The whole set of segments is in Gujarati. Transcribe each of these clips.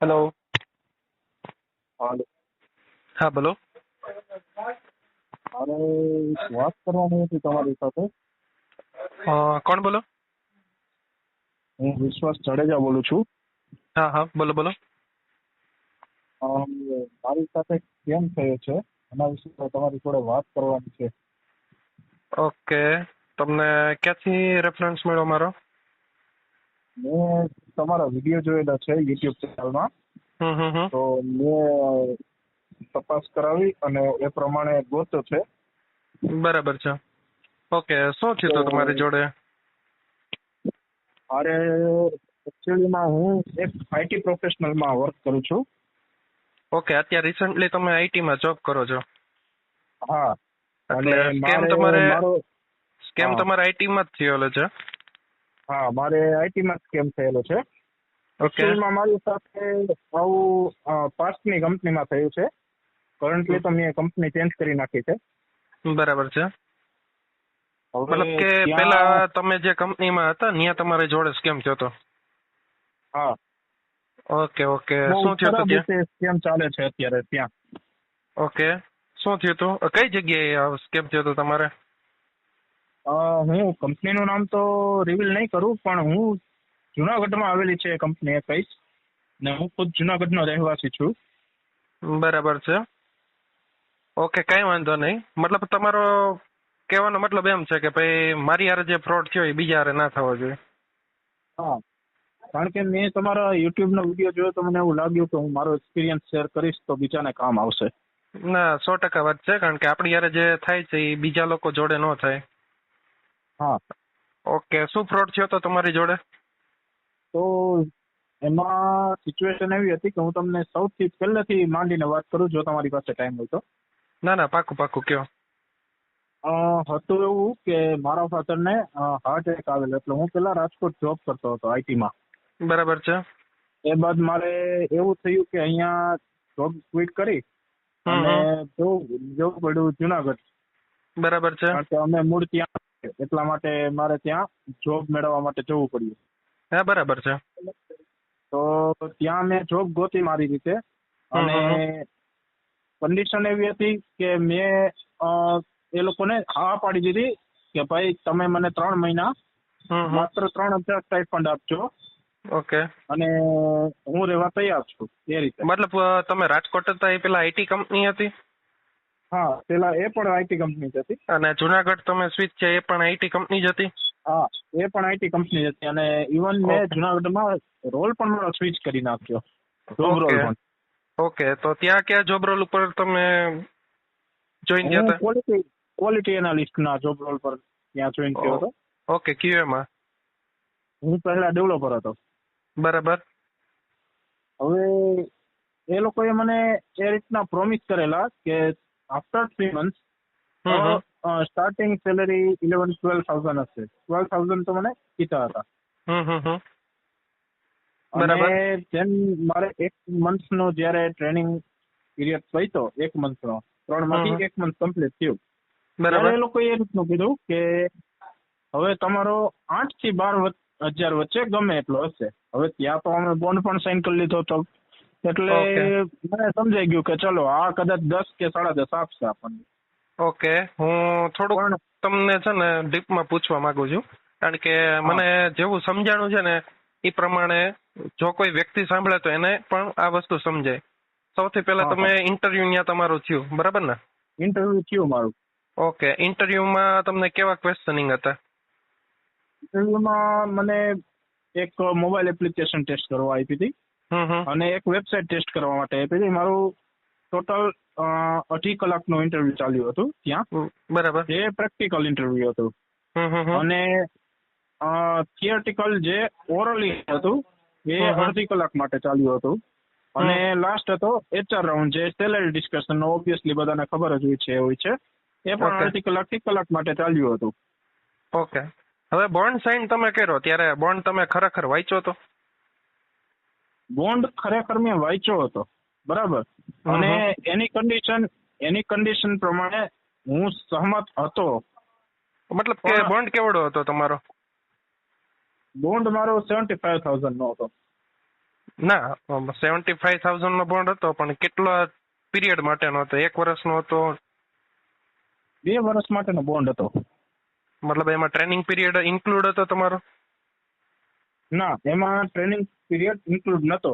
હેલો. હાલો. હા બોલો. મારે વાત કરવાની હતી તમારી સાથે. કોણ બોલો? હું વિશ્વાસ જાડેજા બોલું છું. હા હા બોલો બોલો. મારી સાથે કેમ થયો છે એના વિશે તમારી જોડે વાત કરવાની છે. ઓકે, તમને ક્યાંથી રેફરન્સ મળ્યો મારો? મેં તમારા વિડીયો જોયેલા છે યુટ્યુબ ચેનલમાં. હમ હમ હમ. તો મેં તપાસ કરાવી અને એ પ્રમાણે ગોત્યો છે. બરાબર છે. ઓકે, શું થયું તો હતું તમારી જોડે? મારે એકચ્યુઅલીમાં હું એક આઈટી પ્રોફેશનલમાં વર્ક કરું છું. ઓકે, અત્યારે રિસન્ટલી તમે આઈટીમાં જોબ કરો છો? હા. અને એટલે સ્કેમ મારે મારો સ્કેમ હા તમારે આઈટીમાં જ થયેલો છે? હા મારે આઈટીમાં સ્કેમ થયેલો છે. ઓકે. એકચ્યુઅલમાં મારી સાથે આવું પાસ્ટની કંપનીમાં થયું છે. કરન્ટલી તો મેં કંપની ચેન્જ કરી નાખી છે. બરાબર છે. મતલબ હવે કે ત્યાં પેલા તમે જે કંપનીમાં હતા ત્યાં તમારી જોડે સ્કેમ થયો હતો? હા ઓકે ઓકે, બહુ શું થયું હતું ખરાબ ત્યાં? રીતે સ્કેમ ચાલે છે અત્યારે ત્યાં. ઓકે, શું થયું હતું? કઈ જગ્યાએ સ્કેમ થયો હતો તમારે? હું કંપનીનું નામ તો રિવીલ નહીં કરું, પણ હું જુનાગઢમાં આવેલી છે કંપની એ કહીશ ને હું ખુદ જુનાગઢનો રહેવાસી છું. બરાબર છે. ઓકે, કઈ વાંધો નહીં. મતલબ તમારો કહેવાનો મતલબ એમ છે કે ભાઈ મારી હારે જે ફ્રોડ થયો એ બીજા હારે ના થવો જોઈએ. હા, કારણ કે મેં તમારા યુટ્યુબનો વિડીયો જોયો તો મને એવું લાગ્યું કે હું મારો એક્સપિરિયન્સ શેર કરીશ તો બીજાને કામ આવશે. ના, 100% વાત છે, કારણ કે આપણી હારે જે થાય છે એ બીજા લોકો જોડે ન થાય. હા. ઓકે, શું ફ્રોડ થયો હતો તમારી જોડે? તો એમાં સિચ્યુએશન એવી હતી કે હું તમને સૌથી પહેલેથી માંડીને વાત કરું, જો તમારી પાસે ટાઈમ હોય તો. ના ના, પાકું પાકું કયો. હતું એવું કે મારા ફાધરને હાર્ટ એટેક આવેલો, એટલે હું પેલા રાજકોટ જોબ કરતો હતો આઈટીમાં. બરાબર છે. એ બાદ મારે એવું થયું કે અહીંયા જોબ ક્વિટ કરી હમ અને હમ. જવું પડ્યું જુનાગઢ. બરાબર છે. કારણ કે અમે મૂળ ત્યાં છે. એટલા માટે મારે ત્યાં જોબ મેળવવા માટે જવું પડ્યું. હા, બરાબર છે. તો ત્યાં મેં જોબ ગોતી મારી રીતે. હમ અને હમ કન્ડિશન એવી હતી કે મેં એ લોકોને હા પાડી દીધી કે ભાઈ તમે મને 3 મહિના હમ. માત્ર 3,000 સ્ટાઇપન્ડ આપજો ઓકે. અને હું રહેવા તૈયાર છું એ રીતે. મતલબ તમે રાજકોટ હતા એ પેલા આઈટી કંપની હતી? હા, પેલા એ પણ આઈટી કંપની જ હતી. અને જુનાગઢ તમે સ્વિચ છે એ પણ આઈટી કંપની જ હતી? હા, એ પણ આઈટી કંપની જ હતી. અને ઇવન મેં ઓકે જુનાગઢમાં રોલ પણ મારો સ્વિચ કરી નાખ્યો, જોબ ઓકે રોલ પણ. ઓકે, તો ત્યાં કયા જોબ રોલ ઉપર તમે જોઈન થયા હું હતા? ક્વોલિટી એનાલિસ્ટના જોબ રોલ પર ત્યાં જોઈન થયો હતો. ઓકે, ક્યુએમાં? હું પહેલા ડેવલપર હતો. બરાબર. હવે એ લોકોએ મને એ રીતના પ્રોમિસ કરેલા કે આફ્ટર 3 મંથ્સ હમ હમ સ્ટાર્ટિંગ સેલરી 11-12,000 હશે. 12,000 તો મને કીધા હતા. હમ. અને બરાબર. જેમ મારે 1 મંથનો જ્યારે ટ્રેનિંગ પીરિયડ પહોંચ્યો, 1 મંથનો 3માંથી હમ. 1 મંથ કમ્પ્લીટ થયું, ત્યારે બરાબર. એ લોકોએ એ રીતનું કીધું કે હવે તમારો 8 થી 12,000 વચ્ચે ગમે એટલો હશે. હવે ત્યાં તો અમે બોન્ડ પણ સાઇન કરી લીધો હતો, એટલે ઓકે મને સમજાઈ ગયું કે ચલો આ કદાચ 10 કે 10.5 આપશે આપણને. ઓકે, હું થોડુંક પણ તમને છે ને ડીપમાં પૂછવા માંગુ છું, કારણ કે હા મને જેવું સમજાણું છે ને એ પ્રમાણે જો કોઈ વ્યક્તિ સાંભળે તો એને પણ આ વસ્તુ સમજાય. સૌથી પહેલા હા તમે હા ઇન્ટરવ્યુ ત્યાં તમારું થયું, બરાબર ને? ઇન્ટરવ્યુ થયું મારું. ઓકે, ઇન્ટરવ્યુમાં તમને કેવા ક્વેશ્ચનિંગ હતા? ઇન્ટરવ્યુમાં મને એક મોબાઈલ એપ્લિકેશન ટેસ્ટ કરવા આપી હતી હમ. અને એક વેબસાઇટ ટેસ્ટ કરવા માટે આપી હતી. મારું ટોટલ 2.5 કલાકનું ઇન્ટરવ્યુ ચાલ્યું હતું ત્યાં. બરાબર. જે પ્રેક્ટિકલ ઇન્ટરવ્યુ હતું. હમ. અને થિયરિટિકલ જે ઓરલી હતું એ હમ. 1.5 કલાક માટે ચાલ્યું હતું. અને લાસ્ટ હતો HR રાઉન્ડ, જે સેલેરી ડિસ્કશન, ઓબ્વિયસલી બધાને ખબર જ હોય છે. એ પણ ઓકે 1.5 કલાકથી કલાક માટે ચાલ્યું હતું. ઓકે, હવે બોન્ડ સાઇન તમે કર્યો ત્યારે બોન્ડ તમે ખરેખર વાંચ્યો હતો? બોન્ડ ખરેખર મેં વાંચ્યો હતો, બરાબર. અને હમ. એની કન્ડિશન પ્રમાણે હું સહમત હતો. મતલબ કે પણ બોન્ડ કેવડો હતો તમારો? બોન્ડ મારો 75,000 નો હતો. ના, 75,000 નો બોન્ડ હતો, પણ કેટલા પીરિયડ માટેનો હતો? 1 વર્ષનો હતો? 2 વર્ષ માટેનો બોન્ડ હતો. મતલબ એમાં ટ્રેનિંગ પીરિયડ ઇન્ક્લુડ હતો તમારો? ના, એમાં ટ્રેનિંગ પીરિયડ ઇન્ક્લુડ નતો.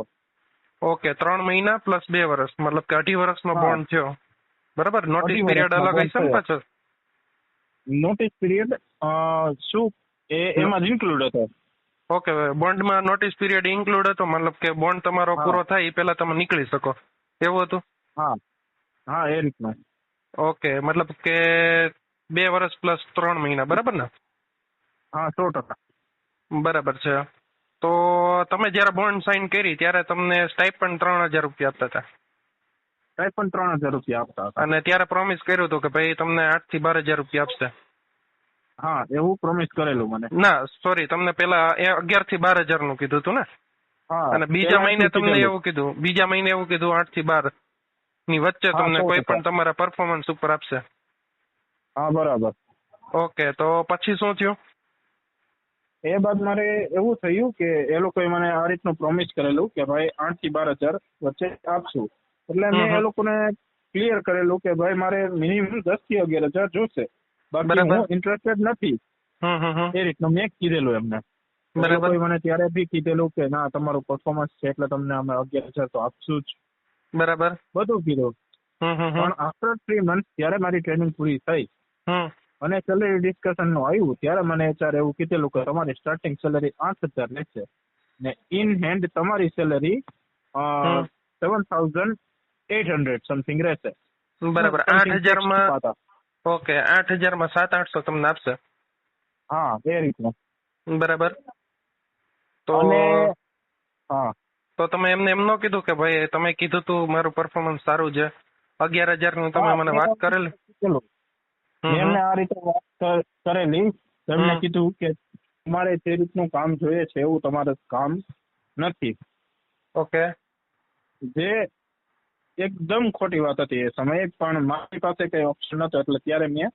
ઓકે, 3 મહિના પ્લસ 2 વર્ષ, મતલબ કે 2.5 વર્ષનો હા, બોન્ડ થયો. બરાબર. નોટિસ 2.5 પીરિયડ વર્ષનો અલગ બોન્ડ હશે ને થયો. પાછો? નોટિસ પીરિયડ શું એમાં જ ઇન્ક્લુડ હતો. ઓકે, બોન્ડમાં નોટિસ પીરિયડ ઇન્ક્લુડ હતો, મતલબ કે બોન્ડ તમારો હા પૂરો થાય એ પહેલા તમે નીકળી શકો, એવું હતું? હા હા, એ રીતનું. ઓકે, મતલબ કે 2 વર્ષ પ્લસ 3 મહિના, બરાબર ને? હા, 100%. બરાબર છે. તો તમે જ્યારે બોન્ડ સાઇન કરી ત્યારે તમને સ્ટાઇપન્ડ 3,000 રૂપિયા આપતા હતા, કંઈ પણ 3,000 રૂપિયા આપતા હતા. અને ત્યારે પ્રોમિસ કર્યું હતું કે ભાઈ તમને 8 થી 12,000 રૂપિયા આપશે. હા, એવું પ્રોમિસ કરેલું મને. ના સોરી, તમને પેલા 11 થી 12,000 નું કીધું હતું ને? હા, અને બીજા પેલા મહિને એટલું તમને કીધેલું. એવું કીધું, 8 થી 12 ની વચ્ચે હા, તમને કોઈ 100%. પણ તમારા પરફોર્મન્સ ઉપર આપશે. હા, બરાબર. ઓકે, તો પછી શું થયું? એ બાદ મારે એવું થયું કે એ લોકોએ મને આ રીતનું પ્રોમિસ કરેલું કે ભાઈ 8 થી 12,000 વચ્ચે આપશું. એટલે મેં એ હમ. લોકોને ક્લિયર કરેલું કે ભાઈ મારે મિનિમમ 10 થી 11,000 જોશે, બાકી બરાબર. હું ઇન્ટરેસ્ટેડ નથી. હમ. એ રીતનું મેં કીધેલું એમને. તો એ બરાબર. લોકોએ મને ત્યારે બી કીધેલું કે ના, તમારું પરફોર્મન્સ છે એટલે તમને અમે 11,000 તો આપશું જ, બરાબર. બધું કીધું. હમ. પણ આફ્ટર 3 મંથ જ્યારે મારી ટ્રેનિંગ પૂરી થઈ હમ. અને સેલરી ડિસ્કશન નું આવ્યું, ત્યારે મને HR એવું કીધેલું કે તમારી સ્ટાર્ટિંગ સેલરી 8,000 રહેશે ને ઇન હેન્ડ તમારી સેલરી હમ. 7,800 સમથિંગ રહેશે. બરાબર. સમથિંગ 8,000 ટેક્સ માં? ચૂકવાતા. ઓકે, 8,000 માં 700-800 તમને આપશે. હા, એ રીતનું. બરાબર. તો અને હા, તો તમે એમને એમ ન કીધું કે ભાઈ તમે કીધું તું મારું પરફોર્મન્સ સારું છે, 11,000 નું તમે હા, મને મેં વાત એમને કરેલી? કીધેલું. મેં હમ. એમને આ રીતે વાત કરેલી. એમને હમ. કીધું કે તમારે જે રીતનું કામ જોઈએ છે એવું તમારે કામ નથી. ઓકે. જે એકદમ ખોટી વાત હતી એ સમયે, પણ મારી પાસે કઈ ઓપ્શન નતો એટલે ત્યારે મેં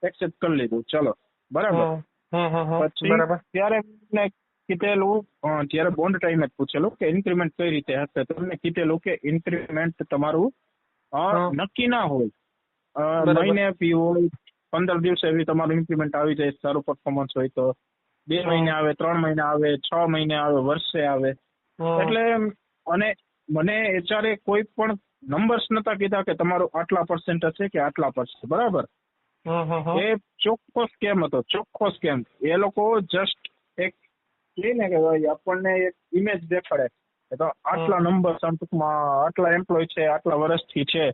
એક્સેપ્ટ કરી લીધું. ચલો, બરાબર. હમ. પછી બરાબર. ત્યારે મેં કીધેલું, ત્યારે બોન્ડ ટાઈમે જ પૂછેલું કે ઇન્ક્રીમેન્ટ કઈ રીતે હશે. તો મેં કીધેલું કે ઇન્ક્રીમેન્ટ તમારું હમ. નક્કી ના હોય. બરાબર. મહિને ફી હોય, 15 દિવસે એવી તમારું ઇન્ક્રીમેન્ટ આવી જાય, સારું પરફોર્મન્સ હોય તો 2 મહિને હમ. આવે, 3 મહિને આવે, 6 મહિને આવે, વર્ષે આવે. હમ. એટલે અને મને HR કોઈ પણ નંબર્સ નતા કીધા કે તમારું આટલા પર્સન્ટ હશે કે આટલા પર્સન્ટ, બરાબર. હમ. એ ચોખ્ખો સ્કેમ હતો, ચોખ્ખો સ્કેમ. એ લોકો જસ્ટ એક કહીને કે ભાઈ આપણને એક ઇમેજ દેખાડે કે તો આટલા નંબર ટૂંકમાં આટલા એમ્પ્લોય છે, આટલા વર્ષથી છે,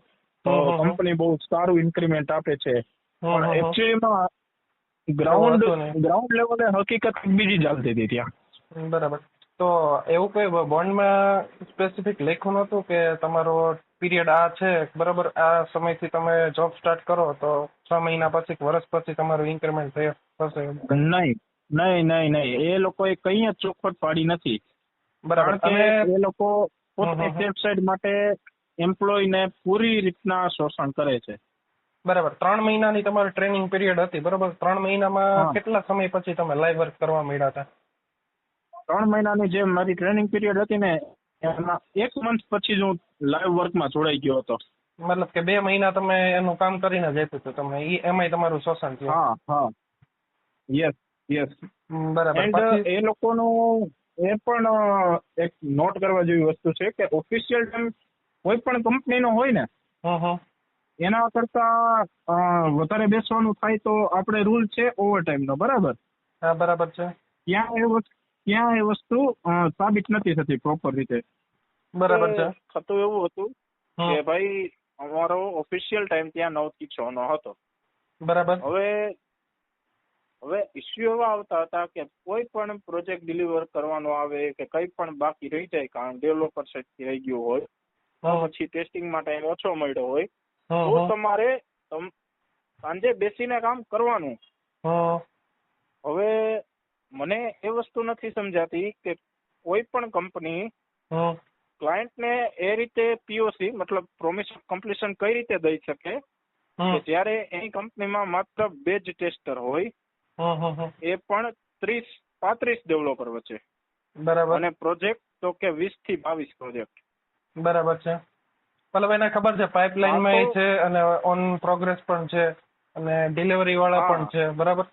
તો હમ. કંપની બહુ સારું ઇન્ક્રીમેન્ટ આપે છે. પણ હમ. એકચ્યુઅલીમાં એવું ગ્રાઉન્ડ હતું નહીં. ગ્રાઉન્ડ લેવલે હકીકત બીજી ચાલતી હતી ત્યાં. બરાબર. તો એવું કઈ બોન્ડમાં સ્પેસિફિક લખ્યું નતું કે તમારો પીરિયડ આ છે, બરાબર, આ સમયથી તમે જોબ સ્ટાર્ટ કરો તો 6 મહિના પછી વર્ષ પછી તમારું ઇન્ક્રીમેન્ટ થશે? નહીં નહીં નહીં નહીં, એ લોકોએ કંઈ જ ચોખવટ પાડી નથી. બરાબર. કારણ કે અને એ લોકો પોતાની સેફ સાઈડ માટે એમ્પ્લોયને પૂરી રીતના શોષણ કરે છે. બરાબર. 3 મહિનાની તમારી ટ્રેનિંગ પીરિયડ હતી, બરાબર. 3 મહિનામાં હા, કેટલા સમય પછી તમે લાઈવ વર્ક કરવા મળ્યા હતા? 3 મહિનાની જે મારી ટ્રેનિંગ પીરિયડ હતી ને, એમાં 1 મંથ પછી જ હું લાઈવ વર્કમાં જોડાઈ ગયો હતો. મતલબ કે 2 મહિના તમે એનું કામ કરીને જ આપ્યું હતું તમે, એમાંય તમારું શોષણ થયું? હા હા, યસ યસ. બરાબર. એન્ડ પછી? એ લોકોનું એ પણ એક નોટ કરવા જેવી વસ્તુ છે કે ઓફિશિયલ ટાઈમ કોઈ પણ કંપનીનો હોય ને, હમ. એના કરતા વધારે બેસવાનું થાય તો આપણે રૂલ છે ઓવર ટાઈમનો, બરાબર. હા, બરાબર છે. ત્યાં એ વસ્તુ સાબિત નથી થતી પ્રોપર રીતે. બરાબર છે. થતું એવું હતું કે ભાઈ અમારો ઓફિશિયલ ટાઈમ ત્યાં 9 થી 6 નો હતો. બરાબર. હવે ઇસ્યુ એવા આવતા હતા કે કોઈ પણ પ્રોજેક્ટ ડિલિવર કરવાનો આવે કે કંઈ પણ બાકી રહી જાય, કારણ ડેવલપર સાઈડથી રહી ગયું હોય, પછી ટેસ્ટિંગમાં ટાઈમ ઓછો મળ્યો હોય, તો તમારે સાંજે બેસીને કામ કરવાનું. હવે મને એ વસ્તુ નથી સમજાતી કે કોઈ પણ કંપની ક્લાયન્ટને એ રીતે POC મતલબ પ્રોમિસ ઓફ કમ્પ્લીશન કઈ રીતે દઈ શકે કે જ્યારે એની કંપનીમાં માત્ર 2 જ ટેસ્ટર હોય, એ પણ 30-35 ડેવલપર વચ્ચે, બરાબર. અને પ્રોજેક્ટ તો કે 20 થી 22 પ્રોજેક્ટ. બરાબર છે. મતલબ એને ખબર છે પાઇપલાઇનમાં છે અને ઓન પ્રોગ્રેસ પણ છે અને ડિલિવરી વાળા પણ છે, બરાબર?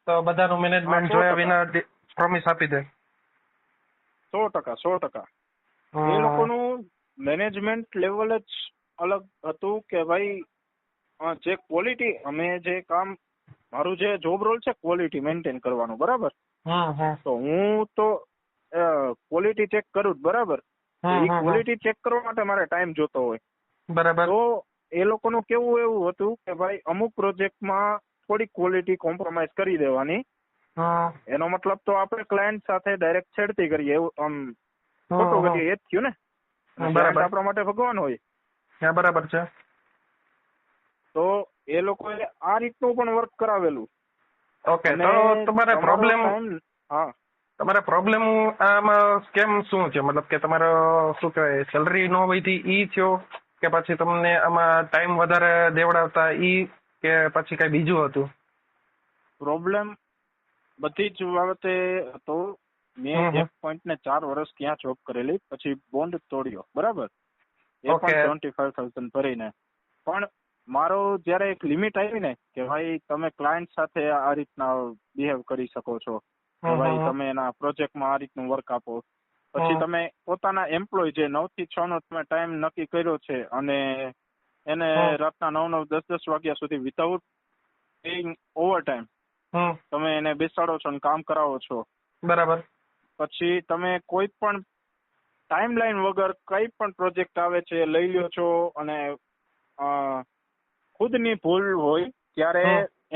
તો બધાનું મેનેજમેન્ટ જોયા વિના પ્રોમિસ આપી દે. 100%. એ લોકોનું મેનેજમેન્ટ લેવલ જ અલગ હતું કે ભાઈ જે ક્વોલિટી, અમે જે કામ, મારું જે જોબ રોલ છે ક્વોલિટી મેન્ટેન કરવાનું, બરાબર? તો હું તો ક્વોલિટી ચેક કરું જ, બરાબર? એ ક્વોલિટી ચેક કરવા માટે મારે ટાઈમ જોતો હોય, બરાબર. તો એ લોકોનું કેવું એવું હતું કે ભાઈ અમુક પ્રોજેક્ટમાં થોડી ક્વોલિટી કોમ્પ્રોમાઇઝ કરી દેવાની. એનો મતલબ તો આપણે ક્લાયન્ટ સાથે ડાયરેક્ટ છેડતી કરીએ એવું આમ ખોટું કરીએ, એ જ થયું ને. ક્લાયન્ટ આપણા માટે ભગવાન હોય. બરાબર છે. તો એ લોકોએ આ રીતનું પણ વર્ક કરાવેલું. ઓકે, તો તમારે પ્રોબ્લેમ, હા, તમારે પ્રોબ્લેમ આમાં કેમ શું છે? મતલબ કે તમારો શું કહેવાય સેલરી નો વધી ઈ થયો કે પછી તમને આમાં ટાઈમ વધારે દેવડાવતા ઈ કે પછી કઈ બીજું હતું? પ્રોબ્લેમ બધી જ બાબતે હતો. મેં 1.4 વર્ષ ત્યાં જોબ કરેલી, પછી બોન્ડ તોડ્યો, બરાબર? એ પણ 25,000 ભરીને. પણ મારો જયારે એક લિમિટ આવી ને કે ભાઈ તમે ક્લાયન્ટ સાથે આ રીતના બિહેવ કરી શકો છો, કે ભાઈ તમે એના પ્રોજેક્ટમાં આ રીતનું વર્ક આપો, પછી તમે પોતાના એમ્પ્લોય જે 9 થી 6 નો તમે ટાઈમ નક્કી કર્યો છે અને એને રાતના 9, 10 વાગ્યા સુધી વિધાઉટ પેઇંગ ઓવર ટાઈમ તમે એને બેસાડો છો અને કામ કરાવો છો, બરાબર. પછી તમે કોઈ પણ ટાઈમ લાઈન વગર કઈ પણ પ્રોજેક્ટ આવે છે લઈ લ્યો છો અને ખુદની ભૂલ હોય ત્યારે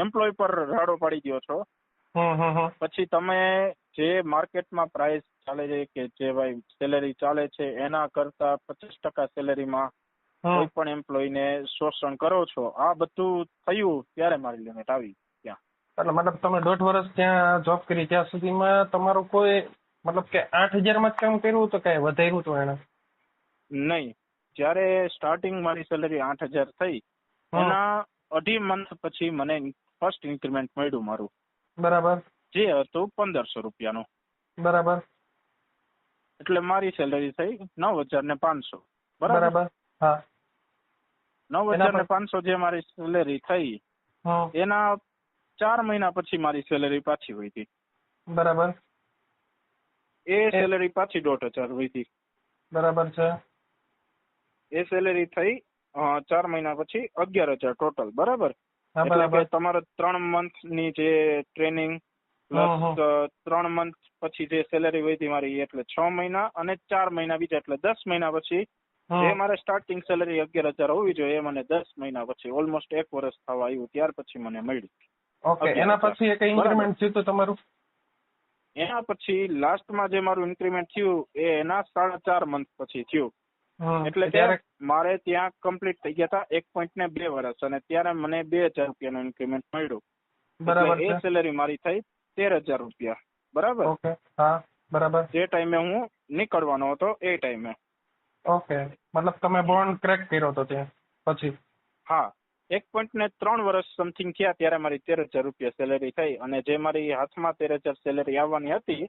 એમ્પ્લોય પર રાડો પાડી દો છો. પછી તમે જે માર્કેટમાં પ્રાઇસ ચાલે છે કે જે ભાઈ સેલેરી ચાલે છે એના કરતા 50% સેલેરીમાં કોઈ પણ એમ્પ્લોયને શોષણ કરો છો. આ બધું થયું ત્યારે મારી લિમિટ આવી ત્યાં. એટલે મતલબ તમે 1.5 વર્ષ ત્યાં જોબ કરી, ત્યાં સુધીમાં તમારું કોઈ મતલબ કે 8,000 માં જ કામ કર્યું તો કઈ વધાર્યું હતું એને? નહીં, જ્યારે સ્ટાર્ટિંગ મારી સેલેરી 8,000 થઈ એના 2.5 મંથ પછી મને ફર્સ્ટ ઇન્ક્રીમેન્ટ મળ્યું મારું, બરાબર, જે હતું 1,500 રૂપિયાનું, બરાબર. એટલે મારી સેલેરી થઈ 9,500, બરાબર. હા, 9,500 જે મારી સેલેરી થઈ એના 4 મહિના પછી મારી સેલેરી પાછી વધી, બરાબર. એ સેલેરી પાછી 1,500 વધી, બરાબર છે. એ સેલેરી થઈ 4 મહિના પછી 11,000 ટોટલ, બરાબર? એટલે કે તમારે 3 મંથની જે ટ્રેનિંગ પ્લસ 3 મંથ પછી જે સેલેરી વધી મારી એટલે 6 મહિના અને 4 મહિના બીજા એટલે 10 મહિના પછી જે મારે સ્ટાર્ટિંગ સેલેરી 11,000 હોવી જોઈએ એ મને 10 મહિના પછી ઓલમોસ્ટ 1 વર્ષ થવા આવ્યું ત્યાર પછી મને મળી. ઓકે, એના પછી એક ઇન્ક્રીમેન્ટ થયું તો તમારું? એના પછી લાસ્ટમાં જે મારું ઇન્ક્રીમેન્ટ થયું એ એના 4.5 મંથ પછી થયું. એટલે કે મારે ત્યાં કમ્પ્લીટ થઈ ગયા હતા 1.2 વર્ષ અને ત્યારે મને 2,000 રૂપિયાનું ઇન્ક્રીમેન્ટ મળ્યું. બરાબર. એ સેલેરી મારી થઈ 13,000 રૂપિયા, બરાબર? ઓકે, હા, બરાબર. જે ટાઈમે હું નીકળવાનો હતો એ ટાઈમે. ઓકે, મતલબ તમે બોન્ડ ક્રેક કર્યો હતો ત્યાં પછી? હા, 1.3 વર્ષ સમથિંગ થયા ત્યારે મારી 13,000 રૂપિયા સેલેરી થઈ અને જે મારી હાથમાં 13,000 સેલેરી આવવાની હતી,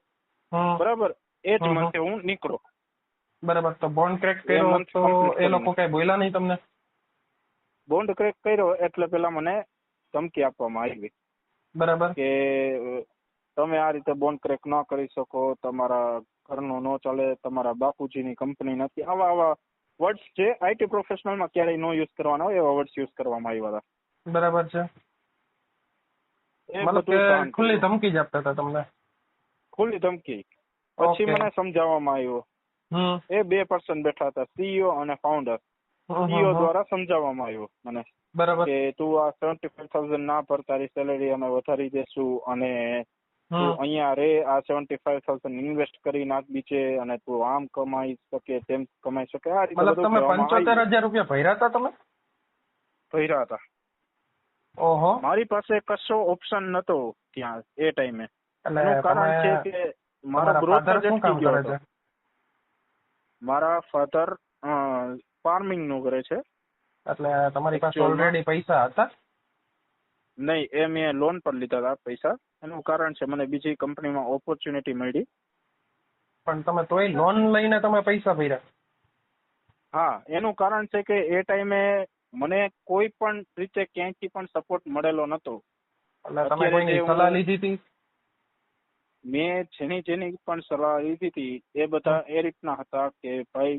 બરાબર, એ જ મંથે હું નીકળો. બરાબર. તો બોન્ડ ક્રેક કર્યો તો એ લોકો કઈ બોલ્યા નહીં તમને? બોન્ડ ક્રેક કર્યો એટલે પેલા મને ધમકી આપવામાં આવી, બરાબર, કે તમે આ રીતે બોન્ડ ક્રેક ન કરી શકો, તમારા ઘરનું ન ચાલે, તમારા બાપુજીની કંપની નથી, આવા વર્ડ્સ જે આઈટી પ્રોફેશનલમાં ક્યારેય નો યુઝ કરવાના હોય એવા વર્ડ્સ યુઝ કરવામાં આવ્યા હતા. બરાબર છે. મતલબ કે ખુલ્લી ધમકી જ આપતા હતા તમને? ખુલ્લી ધમકી. પછી મને સમજાવવામાં આવ્યું, એ 2 પર્સન બેઠા હતા, સીઈઓ અને ફાઉન્ડર. સીઈઓ દ્વારા સમજાવવામાં આવ્યું મને, બરાબર, કે તું આ 75,000 ના પર તારી સેલેરી અમે વધારી દેશું અને તું અહીંયા રે, આ 75,000 ઇન્વેસ્ટ કરી નાખ બીજે અને તું આમ કમાઈ શકે તેમ કમાઈ શકે. આ રીતે બધું તમે 75,000 રૂપિયા ભર્યા હતા? તમે ભર્યા હતા. ઓહો. મારી પાસે કશો ઓપ્શન નતો ત્યાં એ ટાઈમે. એનું કારણ છે કે મારો ગ્રોથ જ અટકી ગયો હતો. મારા ફાધર ફાર્મિંગ નું કરે છે. એટલે તમારી પાસે ઓલરેડી પૈસા હતા? નહીં, એ મેં લોન પર લીધા હતા પૈસા. એનું કારણ છે મને બીજી કંપનીમાં ઓપોર્ચ્યુનિટી મળી પણ તમે તોય લોન લઈને તમે પૈસા ભર્યા? હા, એનું કારણ છે કે એ ટાઈમે મને કોઈ પણ રીતે ક્યાંયથી પણ સપોર્ટ મળેલો નતો. એટલે તમે અત્યારે કોઈની જે સલાહ લીધી હતી? મેં જેની પણ સલાહ લીધી હતી એ બધા એ રીતના હતા કે ભાઈ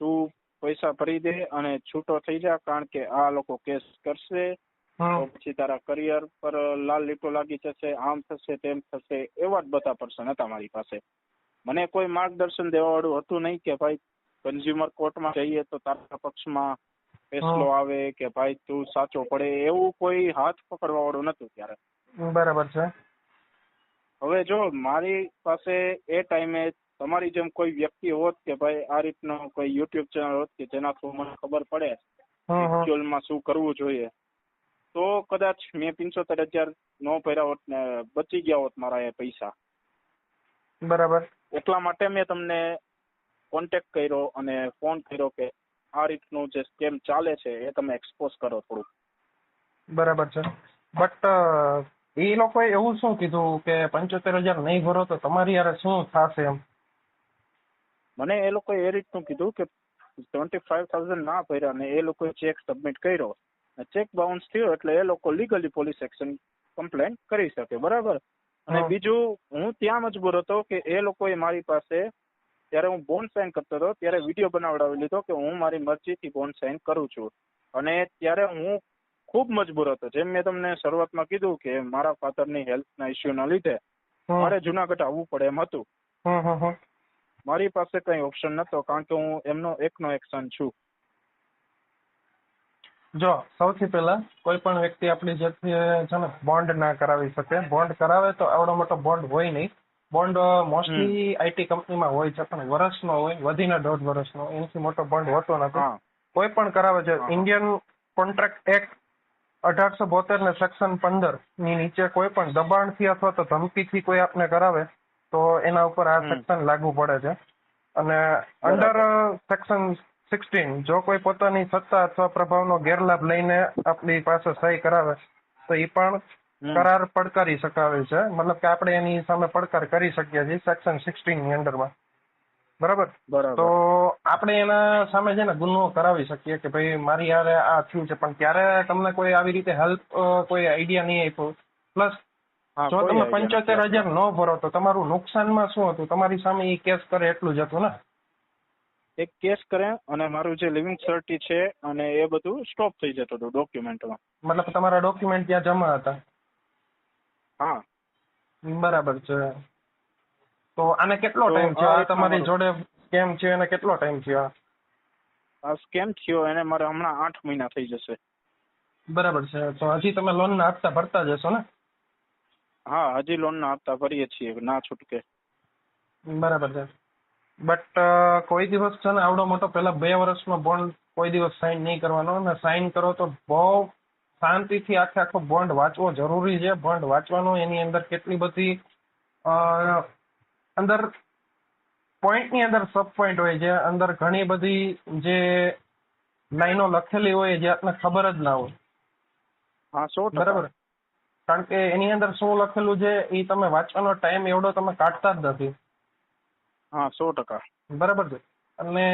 તું પૈસા ભરી દે અને છૂટો થઈ જા, કારણ કે આ લોકો કેસ કરશે તો પછી તારા કરિયર પર લાલ લીટો લાગી જશે, આમ થશે તેમ થશે. એવા જ બધા પર્સન હતા મારી પાસે. મને કોઈ માર્ગદર્શન દેવા વાળું હતું નહીં કે ભાઈ કન્ઝ્યુમર કોર્ટમાં જઈએ તો તારા પક્ષમાં ફેસલો આવે કે ભાઈ તું સાચો પડે, એવું કોઈ હાથ પકડવા વાળું નતું ત્યારે. બરાબર છે. હવે જો મારી પાસે એ ટાઈમે તમારી જેમ કોઈ વ્યક્તિ હોત કે ભાઈ આ રીતનો કોઈ યુટ્યુબ ચેનલ હોત કે જેના થ્રુ મને ખબર પડે એકચ્યુઅલમાં શું કરવું જોઈએ, તો કદાચ મેં 75,000 નો ભર્યા હોત ને બચી ગયા હોત મારા એ પૈસા. બરાબર. એટલા માટે મેં તમને કોન્ટેક્ટ કર્યો અને ફોન કર્યો કે આ રીતનું જે સ્કેમ ચાલે છે એ તમે એક્સપોઝ કરો થોડુંક. બરાબર છે. બટ એ લોકોએ એવું શું કીધું કે 75,000 નહીં ભરો તો તમારી યારે શું થશે એમ? મને એ લોકોએ એ રીતનું કીધું કે 25,000 ના ભર્યા ને એ લોકોએ ચેક સબમિટ કર્યો, ચેક બાઉન્સ થયો એટલે એ લોકો લીગલી પોલીસ એક્શન કમ્પ્લેન કરી શકે, બરાબર. અને બીજું હું ત્યાં મજબૂર હતો કે એ લોકોએ મારી પાસે ત્યારે હું બોન્ડ સાઇન કરતો હતો ત્યારે વિડીયો બનાવડાવી લીધો કે હું મારી મરજીથી બોન્ડ સાઇન કરું છું. અને ત્યારે હું ખૂબ મજબૂર હતો. જેમ મેં તમને શરૂઆતમાં કીધું કે મારા ફાધરની હેલ્થના ઇસ્યુના લીધે મારે જુનાગઢ આવવું પડે એમ હતું. મારી પાસે કઈ ઓપ્શન નતો, કારણ કે હું એમનો એકનો એક સન છું. જો સૌથી પહેલા કોઈ પણ વ્યક્તિ આપણી જેથી છે ને બોન્ડ ના કરાવી શકે. બોન્ડ કરાવે તો આવડો મોટો બોન્ડ હોય નહીં. બોન્ડ મોસ્ટલી આઈટી કંપનીમાં હોય છે, પણ વર્ષનો હોય, વધીને 1.5 વર્ષનો. એનાથી મોટો બોન્ડ હોતો નથી. કોઈ પણ કરાવે છે. ઇન્ડિયન કોન્ટ્રાક્ટ એક્ટ 1872 ને સેક્શન 15 ની નીચે કોઈ પણ દબાણથી અથવા તો ધમકીથી કોઈ આપને કરાવે તો એના ઉપર આ સેક્શન લાગુ પડે છે. અને અંડર સેક્શન 16 જો કોઈ પોતાની સત્તા અથવા પ્રભાવનો ગેરલાભ લઈને આપણી પાસે સહી કરાવે તો એ પણ કરાર પડકારી શકાવે છે. મતલબ કે આપણે એની સામે પડકાર કરી શકીએ છીએ સેક્શન 16 ની અંડરમાં. બરાબર. તો આપણે એના સામે છે ને ગુનો કરાવી શકીએ કે ભાઈ મારી યારે આ થયું છે, પણ ત્યારે તમને કોઈ આવી રીતે હેલ્પ કોઈ આઈડિયા નહીં આપ્યો. પ્લસ જો તમે 75,000 ન ભરો તો તમારું નુકસાનમાં શું હતું? તમારી સામે એ કેસ કરે એટલું જ હતું ને? એક કેસ કરે અને મારું જે લિવિંગ સર્ટી છે અને એ બધું સ્ટોપ થઈ જતું હતું ડોક્યુમેન્ટમાં. મતલબ તમારા ડોક્યુમેન્ટ ત્યાં જમા હતા? હા. બરાબર છે. તો આને કેટલો ટાઈમ થયો? આ તમારી જોડે સ્કેમ છે એને કેટલો ટાઈમ થયો? આ સ્કેમ થયો એને મારે હમણાં 8 મહિના થઈ જશે. બરાબર છે. તો હજી તમે લોનના હપ્તા ભરતા જશો ને? હા, હજી લોનના હપ્તા ભરીએ છીએ, ના છૂટકે. બરાબર છે. બટ કોઈ દિવસ છે ને આવડો મોટો પેલા 2 વર્ષનો બોન્ડ કોઈ દિવસ સાઇન નહીં કરવાનો. અને સાઇન કરો તો બહુ શાંતિથી આખો બોન્ડ વાંચવો જરૂરી છે. બોન્ડ વાંચવાનો, એની અંદર કેટલી બધી અંદર પોઈન્ટની અંદર સબ પોઈન્ટ હોય છે, અંદર ઘણી બધી જે લાઈનો લખેલી હોય જે આપને ખબર જ ના હોય. હા, 100%. બરાબર. કારણ કે એની અંદર શું લખેલું છે એ તમે વાંચવાનો ટાઈમ એવડો તમે કાઢતા જ નથી. હા, 100%. બરાબર છે. અને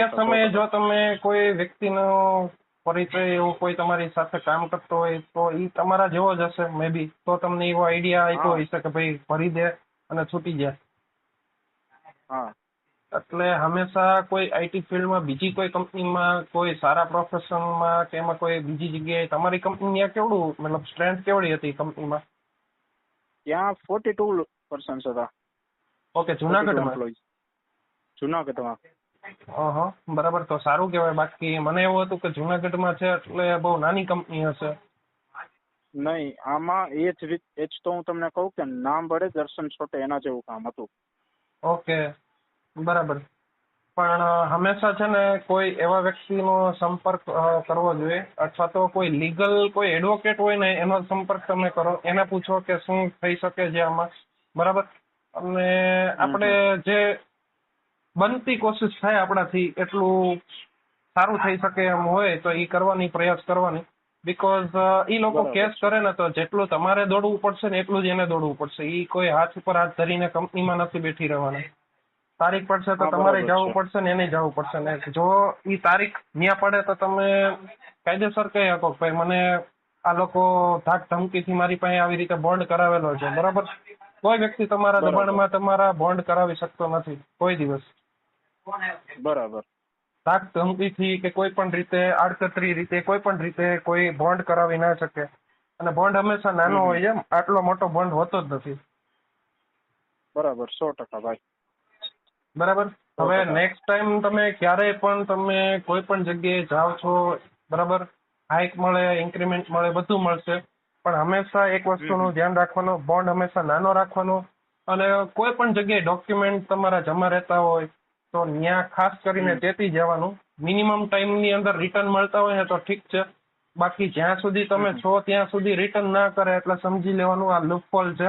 એ સમયે જો તમે કોઈ વ્યક્તિનો પરિચય એવું કોઈ તમારી સાથે કામ કરતો હોય તો એ તમારા જેવો જ હશે મે બી, તો તમને એવો આઈડિયા આપ્યો હશે કે ભાઈ ભરી દે અને છૂટી જાય. હા. એટલે હંમેશા કોઈ આઈટી ફિલ્ડમાં, બીજી કોઈ કંપનીમાં, કોઈ સારા પ્રોફેશનમાં કે એમાં કોઈ બીજી જગ્યાએ તમારી કંપની કેવડું, મતલબ સ્ટ્રેન્થ કેવડી હતી કંપનીમાં? ત્યાં 42% હતા. ઓકે. જુનાગઢમાં? જુનાગઢમાં. બરાબર. તો સારું કહેવાય. બાકી મને એવું હતું કે જુનાગઢમાં છે એટલે બહુ નાની કંપની હશે. નહીં, આમાં એ જ તો હું તમને કહું કે નામ બળે દર્શન છોટે એના જેવું કામ હતું. ઓકે. બરાબર. પણ હંમેશા છે ને કોઈ એવા વ્યક્તિનો સંપર્ક કરવો જોઈએ, અથવા તો કોઈ લીગલ કોઈ એડવોકેટ હોય ને એનો સંપર્ક તમે કરો, એને પૂછો કે શું થઈ શકે છે આમાં. બરાબર. અને આપણે જે બનતી કોશિશ થાય આપણાથી એટલું સારું થઈ શકે એમ હોય તો એ કરવાની, પ્રયાસ કરવાની. બીકોઝ એ લોકો કેસ કરે ને તો જેટલું તમારે દોડવું પડશે ને એટલું જ એને દોડવું પડશે. એ કોઈ હાથ ઉપર હાથ ધરીને કંપનીમાં નથી બેઠી રહેવાના. તારીખ પડશે તો હા, તમારે બરાબર જવું છે. પડશે ને એને જવું પડશે ને જો ઈ તારીખ ન્યા પડે તો તમે કાયદેસર કહી શકો કે ભાઈ મને આ લોકો ધાક ધમકીથી મારી પાસે આવી રીતે બોન્ડ કરાવેલો છે બરાબર. કોઈ વ્યક્તિ તમારા બરાબર દબાણમાં તમારા બોન્ડ કરાવી શકતો નથી કોઈ દિવસ. બરાબર ધાક ધમકીથી કે કોઈ પણ રીતે આડકતરી રીતે કોઈ પણ રીતે કોઈ બોન્ડ કરાવી ના શકે અને બોન્ડ હંમેશા નાનો હમ. હોય છે આટલો મોટો બોન્ડ હોતો જ નથી. બરાબર 100% ભાઈ. બરાબર. હવે 100%. નેક્સ્ટ ટાઈમ તમે ક્યારેય પણ તમે કોઈ પણ જગ્યાએ જાઓ છો બરાબર હાઇક મળે ઇન્ક્રીમેન્ટ મળે બધું મળશે પણ હંમેશા એક વસ્તુનું ધ્યાન રાખવાનું બોન્ડ હંમેશા નાનો રાખવાનો અને કોઈ પણ જગ્યાએ ડોક્યુમેન્ટ તમારા જમા રહેતા હોય તો ત્યાં ખાસ કરીને ચેતી જવાનું. મિનિમમ ટાઈમની અંદર રિટર્ન મળતા હોય ને તો ઠીક છે બાકી જ્યાં સુધી તમે છો ત્યાં સુધી રિટર્ન ના કરે એટલે સમજી લેવાનું આ લૂપહોલ છે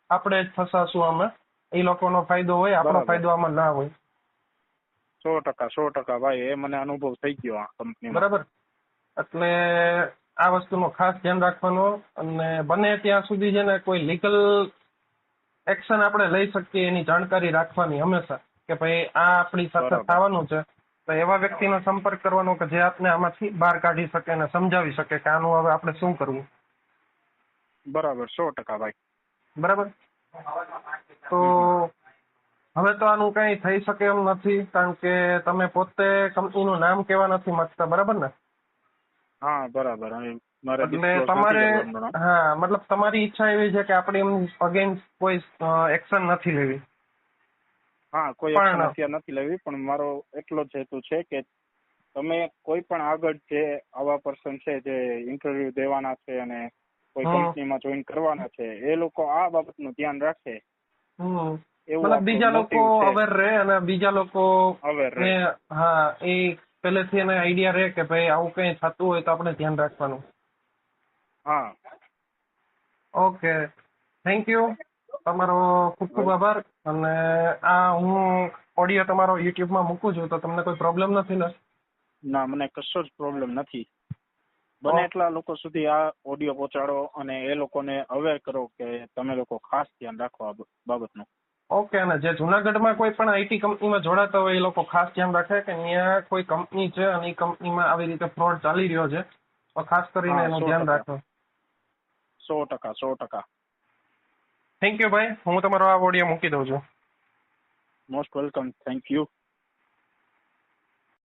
આપણે જ ફસાશું આમાં. એ લોકોનો ફાયદો હોય આપણો બરાબર ફાયદો આમાં ના હોય. 100% ભાઈ, એ મને અનુભવ થઈ ગયો આ કંપનીમાં. બરાબર. એટલે આ વસ્તુનું ખાસ ધ્યાન રાખવાનું અને બને ત્યાં સુધી છે ને કોઈ લીગલ એક્શન આપણે લઈ શકીએ એની જાણકારી રાખવાની હંમેશા કે ભાઈ આ આપણી સાથે બરાબર થવાનું છે તો એવા વ્યક્તિનો સંપર્ક કરવાનો કે જે આપને આમાંથી બહાર કાઢી શકે અને સમજાવી શકે કે આનું હવે આપણે શું કરવું. બરાબર 100% ભાઈ. બરાબર. તો હવે તો આનું કઈ થઈ શકે એમ નથી કારણ કે તમે પોતે કંપનીનું નામ કહેવા નથી માંગતા બરાબર ને. હા બરાબર. મારે એટલે ડિસ્ક્લોઝ નથી તમારે કરવું એમનું નામ. હા મતલબ તમારી ઈચ્છા એવી છે કે આપણે એમ અગેન્સ્ટ કોઈ એક્શન નથી લેવી. હા કોઈ એક્શન પણ અત્યારે નથી લેવી પણ મારો એટલો જ હેતુ છે કે તમે કોઈ પણ આગળ જે આવા પર્સન છે જે ઇન્ટરવ્યુ દેવાના છે અને કોઈ કંપનીમાં જોઈન કરવાના છે એ લોકો આ બાબતનું ધ્યાન રાખે એવું મતલબ બીજા આપણું લોકો મોટિવ છે. અવેર રહે અને બીજા લોકો અવેર રહે. ને હા એ પહેલેથી એને આઈડિયા રહે કે ભાઈ આવું કઈ થતું હોય તો આપણે ધ્યાન રાખવાનું. હા. Okay thank you. તમારો ખૂબ ખૂબ આભાર અને આ હું ઓડિયો તમારો યુટ્યુબમાં મૂકું છું તો તમને કોઈ પ્રોબ્લેમ નથી ને. ના મને કશો જ પ્રોબ્લેમ નથી. બને એટલા લોકો સુધી આ ઓડિયો પહોંચાડો અને એ લોકોને અવેર કરો કે તમે લોકો ખાસ ધ્યાન રાખો આ બાબતનું. ઓકે અને જે જુનાગઢમાં કોઈ પણ આઈટી કંપનીમાં જોડાતા હોય એ લોકો ખાસ ધ્યાન રાખે કે ત્યાં કોઈ કંપની છે અને એ કંપનીમાં આવી રીતે ફ્રોડ ચાલી રહ્યો છે તો ખાસ કરીને હા એનું ધ્યાન 100%. રાખો. 100%. થેન્ક યુ ભાઈ હું તમારો આ ઓડિયો મૂકી દઉં છું. Most welcome. Thank you.